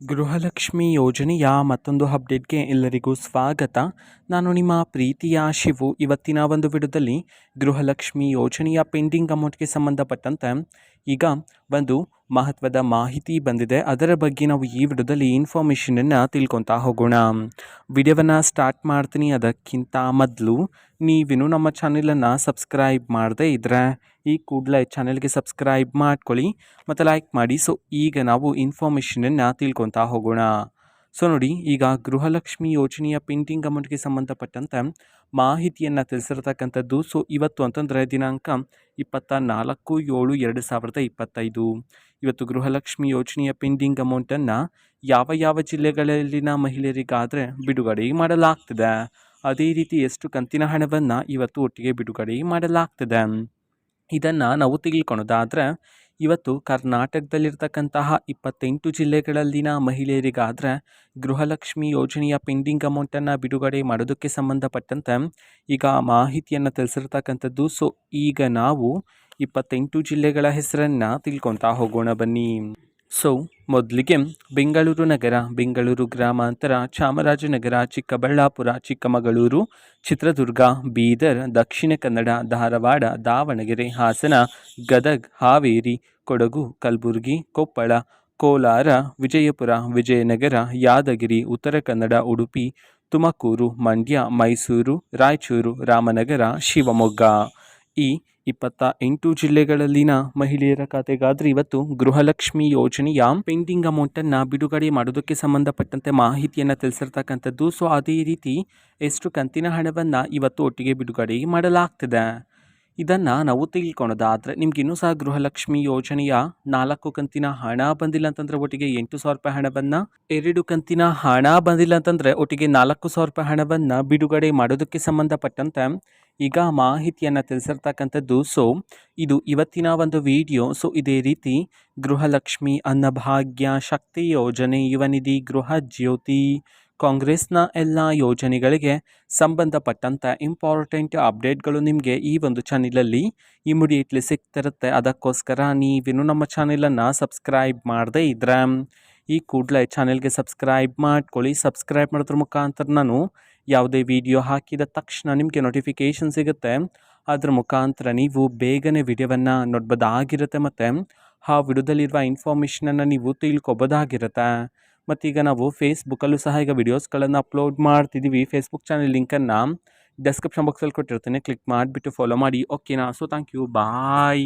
ಗೃಹಲಕ್ಷ್ಮಿ ಯೋಜನೆಯ ಮತ್ತೊಂದು ಅಪ್ಡೇಟ್ಗೆ ಎಲ್ಲರಿಗೂ ಸ್ವಾಗತ. ನಾನು ನಿಮ್ಮ ಪ್ರೀತಿಯ ಶಿವು. ಇವತ್ತಿನ ಒಂದು ವಿಡಿಯೋದಲ್ಲಿ ಗೃಹಲಕ್ಷ್ಮಿ ಯೋಜನೆಯ ಪೆಂಡಿಂಗ್ ಅಮೌಂಟ್ಗೆ ಸಂಬಂಧಪಟ್ಟಂತೆ ಈಗ ಒಂದು ಮಹತ್ವದ ಮಾಹಿತಿ ಬಂದಿದೆ. ಅದರ ಬಗ್ಗೆ ನಾವು ಈ ವಿಡಿಯೋದಲ್ಲಿ ಇನ್ಫಾರ್ಮೇಷನನ್ನು ತಿಳ್ಕೊತಾ ಹೋಗೋಣ. ವಿಡಿಯೋವನ್ನು ಸ್ಟಾರ್ಟ್ ಮಾಡ್ತೀನಿ. ಅದಕ್ಕಿಂತ ಮೊದಲು ನೀವಿನ್ನೂ ನಮ್ಮ ಚಾನೆಲನ್ನು ಸಬ್ಸ್ಕ್ರೈಬ್ ಮಾಡದೇ ಇದ್ದರೆ ಈ ಕೂಡಲೇ ಚಾನೆಲ್ಗೆ ಸಬ್ಸ್ಕ್ರೈಬ್ ಮಾಡ್ಕೊಳ್ಳಿ ಮತ್ತು ಲೈಕ್ ಮಾಡಿ. ಸೊ ಈಗ ನಾವು ಇನ್ಫಾರ್ಮೇಷನನ್ನು ತಿಳ್ಕೊತಾ ಹೋಗೋಣ. ಸೊ ನೋಡಿ, ಈಗ ಗೃಹಲಕ್ಷ್ಮಿ ಯೋಜನೆಯ ಪೆಂಡಿಂಗ್ ಅಮೌಂಟ್ಗೆ ಸಂಬಂಧಪಟ್ಟಂತೆ ಮಾಹಿತಿಯನ್ನು ತಿಳಿಸಿರ್ತಕ್ಕಂಥದ್ದು. ಸೊ ಇವತ್ತು ಅಂತಂದರೆ ದಿನಾಂಕ 24/7/2025 ಇವತ್ತು ಗೃಹಲಕ್ಷ್ಮಿ ಯೋಜನೆಯ ಪೆಂಡಿಂಗ್ ಅಮೌಂಟನ್ನು ಯಾವ ಜಿಲ್ಲೆಗಳಲ್ಲಿನ ಮಹಿಳೆಯರಿಗಾದರೆ ಬಿಡುಗಡೆ ಮಾಡಲಾಗ್ತದೆ, ಅದೇ ರೀತಿ ಎಷ್ಟು ಕಂತಿನ ಹಣವನ್ನು ಇವತ್ತು ಒಟ್ಟಿಗೆ ಬಿಡುಗಡೆ ಮಾಡಲಾಗ್ತದೆ ಇದನ್ನು ನಾವು ತಿಳ್ಕೊಳೋದಾದರೆ, ಇವತ್ತು ಕರ್ನಾಟಕದಲ್ಲಿರ್ತಕ್ಕಂತಹ 28 ಜಿಲ್ಲೆಗಳಲ್ಲಿನ ಮಹಿಳೆಯರಿಗಾದರೆ ಗೃಹಲಕ್ಷ್ಮಿ ಯೋಜನೆಯ ಪೆಂಡಿಂಗ್ ಅಮೌಂಟನ್ನು ಬಿಡುಗಡೆ ಮಾಡೋದಕ್ಕೆ ಸಂಬಂಧಪಟ್ಟಂತೆ ಈಗ ಮಾಹಿತಿಯನ್ನು ತಿಳಿಸಿರ್ತಕ್ಕಂಥದ್ದು. ಸೊ ಈಗ ನಾವು 28 ಜಿಲ್ಲೆಗಳ ಹೆಸರನ್ನು ತಿಳ್ಕೊತಾ ಹೋಗೋಣ ಬನ್ನಿ. ಸೊ ಮೊದಲಿಗೆ ಬೆಂಗಳೂರು ನಗರ, ಬೆಂಗಳೂರು ಗ್ರಾಮಾಂತರ, ಚಾಮರಾಜನಗರ, ಚಿಕ್ಕಬಳ್ಳಾಪುರ, ಚಿಕ್ಕಮಗಳೂರು, ಚಿತ್ರದುರ್ಗ, ಬೀದರ್, ದಕ್ಷಿಣ ಕನ್ನಡ, ಧಾರವಾಡ, ದಾವಣಗೆರೆ, ಹಾಸನ, ಗದಗ್, ಹಾವೇರಿ, ಕೊಡಗು, ಕಲಬುರಗಿ, ಕೊಪ್ಪಳ, ಕೋಲಾರ, ವಿಜಯಪುರ, ವಿಜಯನಗರ, ಯಾದಗಿರಿ, ಉತ್ತರ ಕನ್ನಡ, ಉಡುಪಿ, ತುಮಕೂರು, ಮಂಡ್ಯ, ಮೈಸೂರು, ರಾಯಚೂರು, ರಾಮನಗರ, ಶಿವಮೊಗ್ಗ ಈ 28 ಜಿಲ್ಲೆಗಳಲ್ಲಿನ ಮಹಿಳೆಯರ ಖಾತೆಗಾದರೆ ಇವತ್ತು ಗೃಹಲಕ್ಷ್ಮಿ ಯೋಜನೆಯ ಪೆಂಡಿಂಗ್ ಅಮೌಂಟನ್ನು ಬಿಡುಗಡೆ ಮಾಡೋದಕ್ಕೆ ಸಂಬಂಧಪಟ್ಟಂತೆ ಮಾಹಿತಿಯನ್ನು ತಿಳಿಸಿರ್ತಕ್ಕಂಥದ್ದು. ಸೊ ಅದೇ ರೀತಿ ಎಷ್ಟು ಕಂತಿನ ಹಣವನ್ನು ಇವತ್ತು ಒಟ್ಟಿಗೆ ಬಿಡುಗಡೆ ಮಾಡಲಾಗ್ತದೆ ಇದನ್ನು ನಾವು ತಿಳ್ಕೊಳೋದಾದರೆ, ನಿಮ್ಗಿನ್ನೂ ಸಹ ಗೃಹಲಕ್ಷ್ಮಿ ಯೋಜನೆಯ 4 ಕಂತಿನ ಹಣ ಬಂದಿಲ್ಲ ಅಂತಂದರೆ ಒಟ್ಟಿಗೆ 8,000 ರೂಪಾಯಿ ಹಣವನ್ನು, 2 ಕಂತಿನ ಹಣ ಬಂದಿಲ್ಲ ಅಂತಂದರೆ ಒಟ್ಟಿಗೆ 4,000 ರೂಪಾಯಿ ಹಣವನ್ನು ಬಿಡುಗಡೆ ಮಾಡೋದಕ್ಕೆ ಸಂಬಂಧಪಟ್ಟಂತೆ ಈಗ ಮಾಹಿತಿಯನ್ನು ತಿಳಿಸಿರ್ತಕ್ಕಂಥದ್ದು. ಸೊ ಇದು ಇವತ್ತಿನ ಒಂದು ವಿಡಿಯೋ. ಸೊ ಇದೇ ರೀತಿ ಗೃಹಲಕ್ಷ್ಮಿ, ಅನ್ನಭಾಗ್ಯ, ಶಕ್ತಿ ಯೋಜನೆ, ಯುವ ನಿಧಿ, ಗೃಹ ಜ್ಯೋತಿ, ಕಾಂಗ್ರೆಸ್ನ ಎಲ್ಲ ಯೋಜನೆಗಳಿಗೆ ಸಂಬಂಧಪಟ್ಟಂಥ ಇಂಪಾರ್ಟೆಂಟ್ ಅಪ್ಡೇಟ್ಗಳು ನಿಮಗೆ ಈ ಒಂದು ಚಾನಲಲ್ಲಿ ಇಮಿಡಿಯೇಟ್ಲಿ ಸಿಗ್ತಿರುತ್ತೆ. ಅದಕ್ಕೋಸ್ಕರ ನೀವಿನ್ನೂ ನಮ್ಮ ಚಾನಲನ್ನು ಸಬ್ಸ್ಕ್ರೈಬ್ ಮಾಡದೇ ಇದ್ದರೆ ಈ ಕೂಡಲೇ ಚಾನೆಲ್ಗೆ ಸಬ್ಸ್ಕ್ರೈಬ್ ಮಾಡ್ಕೊಳ್ಳಿ. ಸಬ್ಸ್ಕ್ರೈಬ್ ಮಾಡೋದ್ರ ಮುಖಾಂತರ ನಾನು ಯಾವುದೇ ವಿಡಿಯೋ ಹಾಕಿದ ತಕ್ಷಣ ನಿಮಗೆ ನೋಟಿಫಿಕೇಷನ್ ಸಿಗುತ್ತೆ. ಅದ್ರ ಮುಖಾಂತರ ನೀವು ಬೇಗನೆ ವಿಡಿಯೋವನ್ನು ನೋಡ್ಬೋದಾಗಿರುತ್ತೆ ಮತ್ತು ಆ ವಿಡಿಯೋದಲ್ಲಿರುವ ಇನ್ಫಾರ್ಮೇಷನನ್ನು ನೀವು ತಿಳ್ಕೊಬೋದಾಗಿರುತ್ತೆ. ಮತ್ತೀಗ ನಾವು ಫೇಸ್ಬುಕ್ಕಲ್ಲೂ ಸಹ ಈಗ ವಿಡಿಯೋಸ್ಗಳನ್ನು ಅಪ್ಲೋಡ್ ಮಾಡ್ತಿದ್ದೀವಿ. ಫೇಸ್ಬುಕ್ ಚಾನಲ್ ಲಿಂಕನ್ನು ಡಿಸ್ಕ್ರಿಪ್ಷನ್ ಬಾಕ್ಸಲ್ಲಿ ಕೊಟ್ಟಿರ್ತೀನಿ, ಕ್ಲಿಕ್ ಮಾಡಿಬಿಟ್ಟು ಫಾಲೋ ಮಾಡಿ. ಓಕೆನಾ? So thank you, bye.